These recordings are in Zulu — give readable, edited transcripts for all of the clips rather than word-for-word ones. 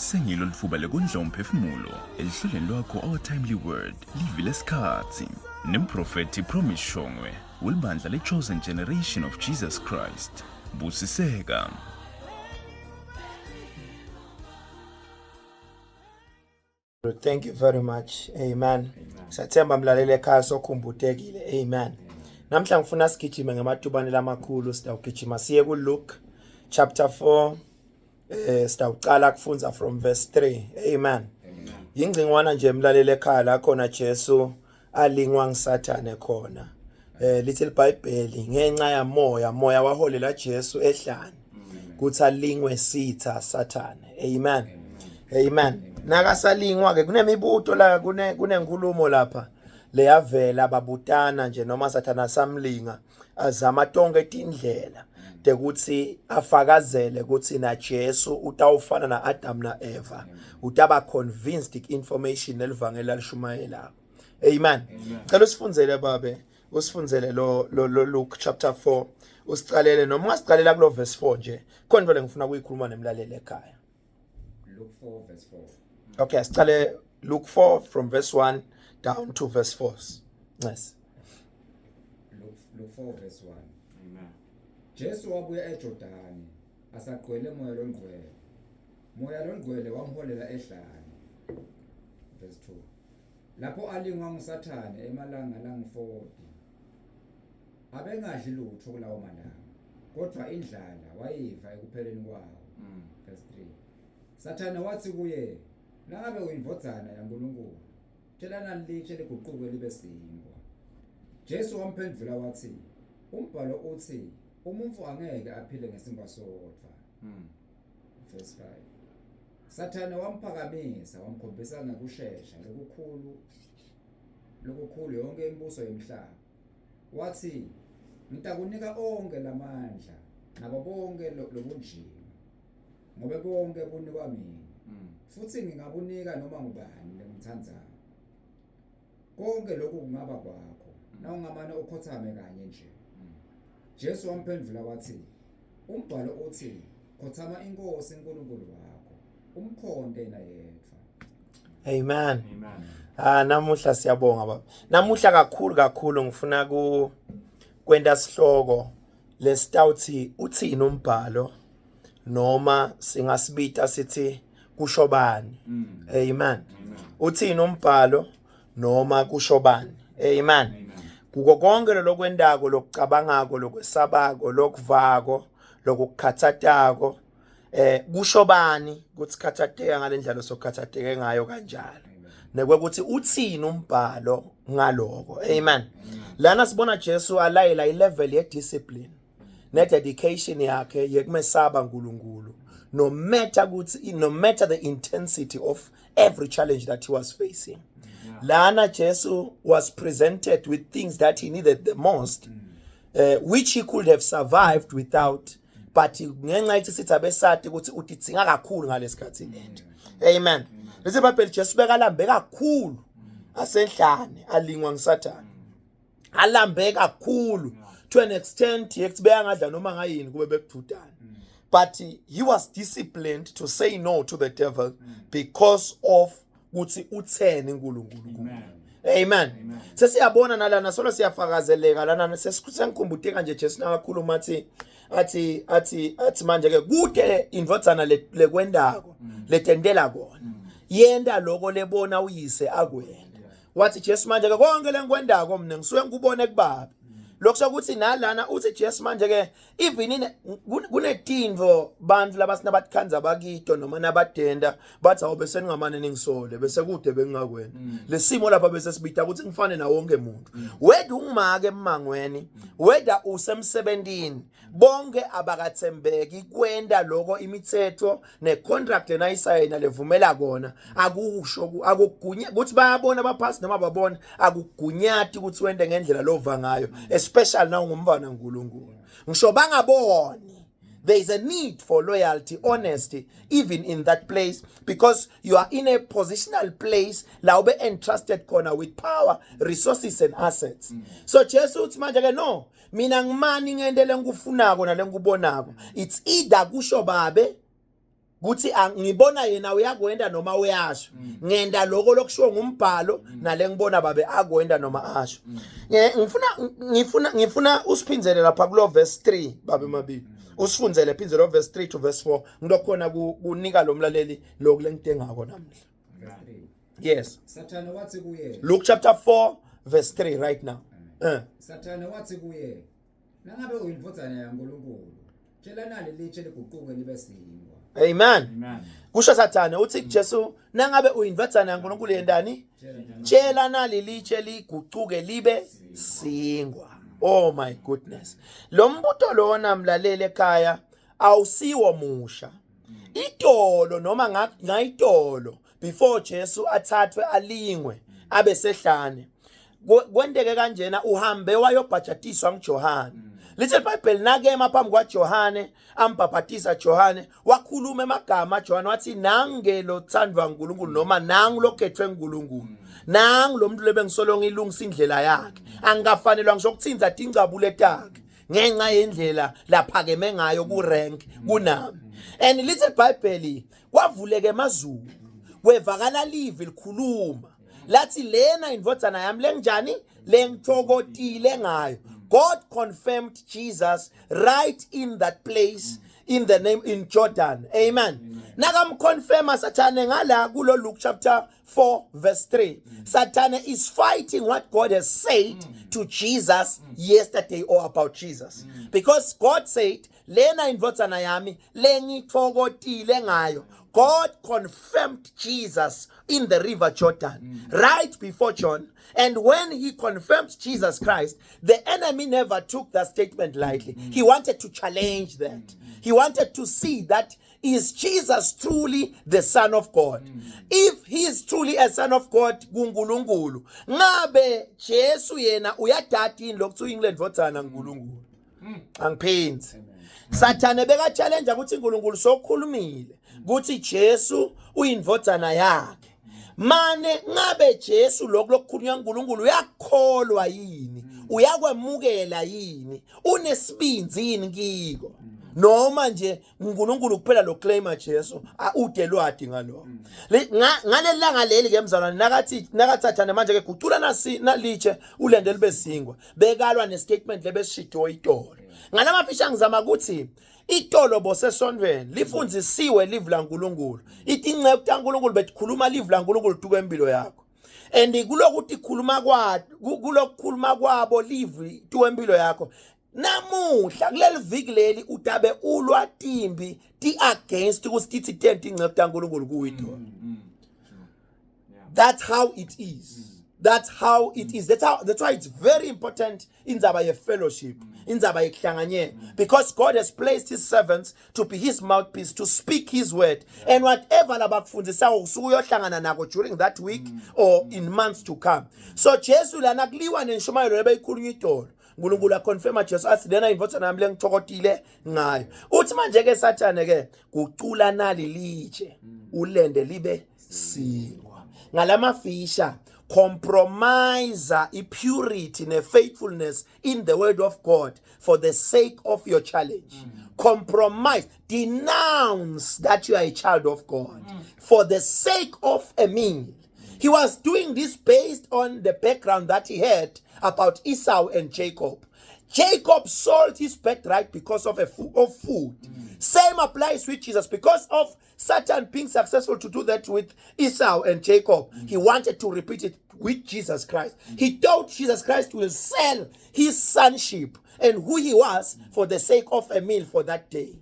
Sengilo lifuba lekondla umphefumulo elihlelweni lwakho Our Timely Word livile lesikhathi nemprofeti Promise Shongwe welibandla le-Chosen Generation of Jesus Christ. Busiseka. Thank you very much. Amen. Sathemba mlaleli ekhaya sokhumbulekile. Amen. Namhla ngifuna sigijime ngamatubane lamakhulu sitawugijima siye ku Luke chapter 4 sitawuqala kufunza from verse 3. Amen. Yingcingwana nje mlaleli ekhaya la khona Jesu alingwa ngisathane khona. Little Bible ngenxa ya moya waholela Jesu ehlane kuthi alingwe sitha sathane. Amen. Amen. Nakasalingwa ke kunemibuto la kunenkulumo lapha leyavela babutana nje noma sathana samlinga azama tonke etindlela dekuthi afakazele ukuthi na Jesu utawufana na Adam na Eva utaba convinced information elivangela lishumayela. Amen. Cela usifunzele babe usifunzele lo Luke chapter 4 usicalele noma ungasicalela kulo verse 4 nje khona vele ngifuna ukuyikhuluma nemlaleli ekhaya. Luke 4 verse 4. Okay, siqale Luke 4 from verse 1 down to verse 4. Yes. Luke 4 verse 1. Amen. Jesu wabuya eJordani asagcwele moya longcwele. Moya longcwele wamholela ehlane. Verse 2. Lapho alingwa nguSathane emalanga langu-40. Abengadli lutho kulawo malanga. Kodwa indlala wayiva ekupheleni kwawo. Verse 3. Sathane wathi kuye, "Nangabe uyindvodzana yaNkulunkulu, tshelana litshe liguquke libe sinkwa." Jesu wamphendula wathi, "Umbhalo uthi, umuntu angeke aphile ngesinkwa sodwa." Verse 5. Sathane wamphakamisa wamkhombisa ngokushesha lokukhulu yonke imibuso yomhlaba. Wathi, "Ngitakunika onke lamandla nabo bonke lobunjini. Ngoba konke bunikwa mina. Futhi ngingabunika noma ngubani lengithandayo. Konke lokhu kungaba kwakho. Na ungamane ukhothame kanye nje." Jesu wamphendula wathi, "Umbhalo uthi, khothama inkosi uNkulunkulu wakho, umkhonte yena yedwa." Amen. Namuhla siyabonga baba. Namuhla kakhulu ngifuna kwenda sihloko lesitawuthi uthini umbhalo noma singasibita sithi kushobani. Amen. Uthini umbhalo noma kushobani. Amen. Kuko konke lokwendako lokucabangako lokwesabako lokuvako lokukhathatako kushobani kuthi khathateka ngalendlela sokhathateke ngayo kanjalo. Nekwekuthi uthini umbhalo ngaloko. Amen. Lana sibona Jesu alayela ilevel ye discipline ne dedication yakhe yekumesaba uNkulunkulu no matter the intensity of every challenge that he was facing. Lana Jesu was presented with things that he needed the most, which he could have survived without, but ngenxa yokuthi sithi abesati ukuthi udidzinga kakhulu ngalesikhathi lento. Amen. Bese baphela Jesu bekalambe kakhulu asenhlane alingwa ngisathane. Alambe kakhulu to an extent yethi beyangadla noma ngayini kube bekududana. But he was disciplined to say no to the devil because of ukuthi utheni uNkulunkulu. Amen. Sesiyabona nalana solo siyafakazeleka lana sesikhumbutika nje Jesu nakakhuluma athi manje ke kude indvodzana lekwendako letendela kona. Yenda lokho lebona uyise akwenda. Wathi Jesu manje ke konke lenkwendako mina ngisuke ngikubone kubaba. Lokho ukuthi nalana uthi Jesu manje ke even kunetindvo bantfu labasinabatkhanza bakito noma nabadenda bathi awube seningamane ningisole bese kude bengingakwena. Lesimo lapha bese sibita ukuthi ngifane na wonke umuntu. Whether ungimake emangweni, whether usemsebentini, bonke abakathembeki kwenda lokho imithetho necontract enayisayina levumela kona akusho akugunya ukuthi bayabona abaphasi noma babona akugunyati ukuthi wende ngendlela lova ngayo. Especially now ngumvana uNkulunkulu. Ngisho bangaboni. There is a need for loyalty, honesty, even in that place, because you are in a positional place la ube entrusted khona with power, resources and assets. So Jesu uthi manje ke no, mina ngimani ngendele ngikufunako nale ngikubonako. It's either kusho babe kuthi ngibona yena uyakwenda noma uyasho ngenda lokho lokushiwo ngumbhalo nale ngibona babe akwenda noma asho. Ngifuna usiphinzele lapha kulo verse 3 babe mabili. Usifunzele phinzelo verse 3 to verse 4 ngilokhona kunika lo mlaleli lokulengitengako namhla. Verse 3. Yes. Sathane wathi kuye. Luke chapter 4 verse 3 right now. Sathane wathi kuye. Nangabe uyindvodzana yaNkulunkulu, tshela nali litshe liguquke libe singwa. Amen. Kusho Sathane uthi Jesu nangabe uyindvodzana yaNkulunkulu yendani? Tshela nali litshe liguquke libe singwa. Oh my goodness. Lo mbuto lona mlalele ekhaya awusiwo musha. Itolo noma ngayitolo before Jesu athathwe alingwe abe sehlane. Kwendeke kanjena uhambe wayobhajatiswa nguJohane. Little Bible nakema phambi kwaJohane ambhabhatisa Johane wakhuluma emagama Johane wathi nangelo thandwa uNkulunkulu noma nangu lokhethwe uNkulunkulu. Nangu lo muntu lebengisolo ngilungisa indlela yakhe. Angikafanelwa ngisho ukuthinza ingcabule takhe ngenxa yendlela laphakeme ngayo ku rank kunami. And Little Bible kwavuleke emazulu wevakala live likhuluma lathi lena indvodzana yami lenjani lengithokotile ngayo. God confirmed Jesus right in that place in the name in Jordan. Amen. Nakam confirma Sathane ngala kulo Luke chapter 4 verse 3. Sathane is fighting what God has said to Jesus yesterday or about Jesus. Because God said lena indvodzana yami lengithokotile ngayo. God confirmed Jesus in the river Jordan right before John. And when he confirmed Jesus Christ, the enemy never took that statement lightly. He wanted to challenge that. He wanted to see that is Jesus truly the Son of God? If he is truly a Son of God, kuNkulunkulu, ngabe Jesu yena uyadada ini lokuthu ingilendvodzana uNkulunkulu. Angiphenzi. Sathane beka challenge ukuthi uNkulunkulu sokhulumile. Kuthi Jesu uyindvodzana yakhe. Mane ngabe Jesu lokukhulunywa uNkulunkulu uyakholwa yini? Uyakwemukela yini? Unesibinzi yini kiko? Noma nje uNkulunkulu kuphela lo claima Jesu udelwadi ngalo. Ngalelanga leli ke mzalwane nakaTsathane manje ke gucula naliche ulende libe singwa. Bekalwa nestatement lebeshido itolo. Ngalamafisha ngizama ukuthi itolo bosesondweni lifundzisiwe live la uNkulunkulu. Ithi ingcebo kaNkulunkulu betikhuluma live la uNkulunkulu tuke empilo yakho. And kulokuthi kulokukhuluma kwabo live tuke empilo yakho. Namuhla kuleli viki leli utabe ulwa timbi ti against kusitithi tent ingcebo kaNkulunkulu kuyitho. That's how it is. That's how it is. That's why it's very important in Zabaye fellowship, in Zabaye Klanganye, because God has placed his servants to be his mouthpiece, to speak his word. And whatever labakufundisa usuyohlangana nako during that week or in months to come. So Jesu lana kliwa nenshumayelo lebeyikhulunywa itolo. uNkulunkulu aconfirma Jesu athi lena indvodzana yami lengithokotile ngayo. Uthi manje ke Sathane ke kucula nali litshe ulende libe singwa. Ngalamafisha compromise purity and faithfulness in the word of God for the sake of your challenge. Compromise, denounce that you are a child of God for the sake of a meal. He was doing this based on the background that he had about Esau and Jacob. Jacob sold his birthright because of food. Same applies with Jesus. Because of Satan being successful to do that with Esau and Jacob, he wanted to repeat it with Jesus Christ. He thought Jesus Christ will sell his sonship and who he was for the sake of a meal for that day.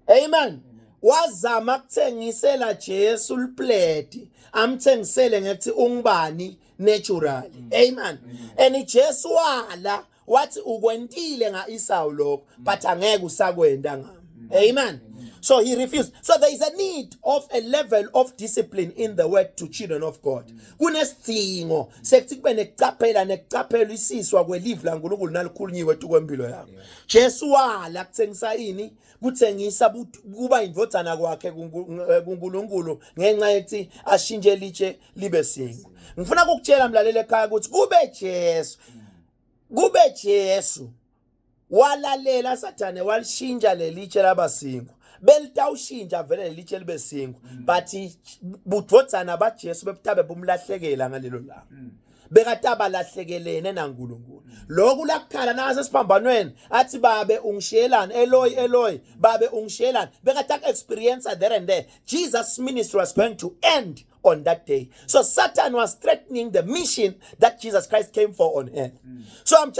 Amen. Wazama kuthengisela Jesu lipleti amthengisele ngethi ungubani naturally. Amen. And Jesu wala wathi ukwentile nga Esau lokho but angeke usakwenda ngami. Amen. So he refused. So there is a need of a level of discipline in the word to children of God. Kunesidingo sekuthi kube nekucaphela isiswa kwelive la uNkulunkulu nalikhulunyiwe tukwempilo yakho. Jesu wala kuthengisa ini? Kuthengisa kuba indvodzana kwakhe kuNkulunkulu ngenxa yethi ashintshe litshe libe singwa. Ngifuna ukukutshela mlaleli ekhaya ukuthi kube Jesu walalela Sathane walishintsha lelitshe labasingo belitawushintsha vele lelitshe libe singo but budvodzana baJesu bebutabe bumlahlekela ngalelo langa bekataba lahlekelene naNkulunkulu lokhu lakukhala nase siphambanweni athi babe ungishiyelani Eloi Eloi babe ungishiyelani bekataka experience there and there Jesus' ministry was going to end on that day. So Satan was threatening the mission that Jesus Christ came for on earth. So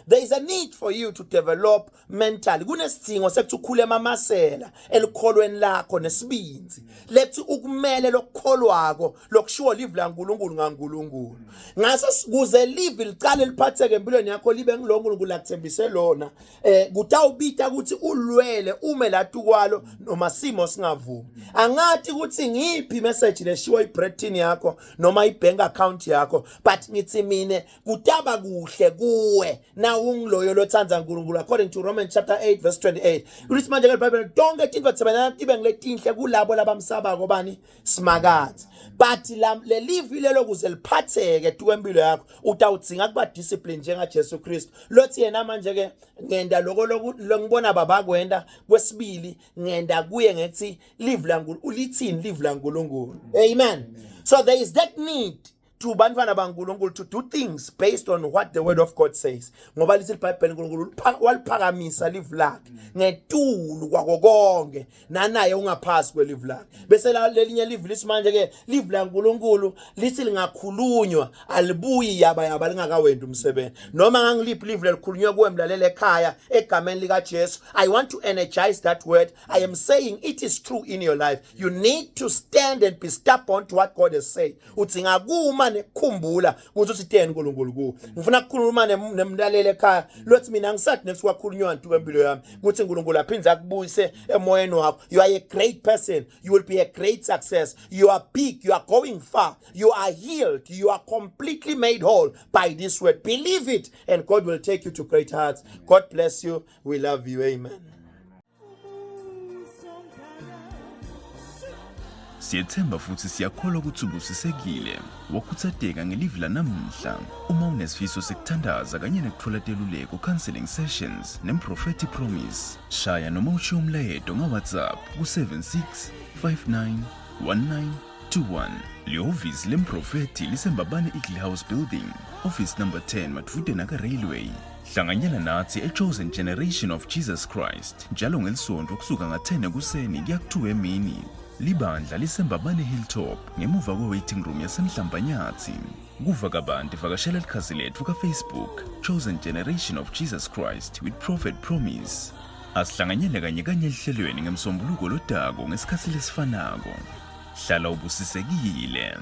there is a need for you to develop mentally. Kunesidingo sekuthi ukhule emamasela elikholweni lakho nesibinzi. Lethi ukumele lokholwako lokushiwo live la uNkulunkulu ngaNkulunkulu. Ngaso kuze live licale liphatheke empilweni yakho libe ngilo uNkulunkulu akuthembise lona. Kutawubita ukuthi ulwele ume lathi kwalo noma simo singavumi. Angathi ukuthi ngiphi message leshiwa ibretin yakho noma ibank account yakho but ngithi mine kutaba kuhle kuwe na ungiloyo lothandza uNkulunkulu according to Romans chapter 8 verse 28 kuthi manje ke iBhayibheli tonke into thibana tibe ngiletinhle kulabo labamsaba kobani simakathi but le live lelo kuze liphatheke tukwempilo yakho utawudzinga kuba discipline njenga Jesu Kristu lothi yena manje ke ngenda lokubona baba kwenda kwesibili ngenda kuye ngethi live la uNkulunkulu ulithini live la uNkulunkulu amen so there is that need to bantwana baNkulunkulu to do things based on what the word of God says ngoba lithi iBhayibheli uNkulunkulu waliphakamisa live lakhe ngetulu kwako konke nanaye ungaphasi kwelive lakhe bese lelinye live lisimanje ke live la uNkulunkulu lithi lingakhulunywa alibuyi yaba lingakawenda umsebenzi noma ngangiliphi live lelikhulunywa kuwe mlalele ekhaya egameni lika Jesu I want to energize that word I am saying it is true in your life you need to stand and be stubborn to what God has said udzinga kuma nekukhumbula ukuthi usitheni uNkulunkulu ku ngifuna ukukhuluma nemlalele ekhaya lothi mina ngisathi nesikwakhulunywa ntu kwempilo yami ukuthi uNkulunkulu aphinze akubuyise emoyeni wakho you are a great person you will be a great success you are big you are going far you are healed you are completely made whole by this word believe it and God will take you to great heights God bless you we love you amen Siyethemba futhi siyakholwa ukuthi ubusisekile wakuthatheka ngelive lanamuhla uma unesifiso sekuthandaza kanye nekuthola teluleko counseling sessions neProphetic Promise shaya noma ushiye umlayeto ngoWhatsApp ku76591921 lihhovisi leMprofeti liseMbabane Eagle House Building office number 10 Matfude Naka Railway hlanganyela nathi eChosen Generation of Jesus Christ njalo ngelisonto kusuka nga10 ekuseni kuya ku2 emini libandla liseMbabane Hilltop ngemuva kwe-waiting room yasemhlambanyathi kuva kabanti vakashela likhasi lethu kaFacebook Chosen Generation of Jesus Christ with Prophet Promise asihlanganyele kanye elihlelweni ngemsombuluko lodako ngesikhathi lesifanako hlala ubusisekile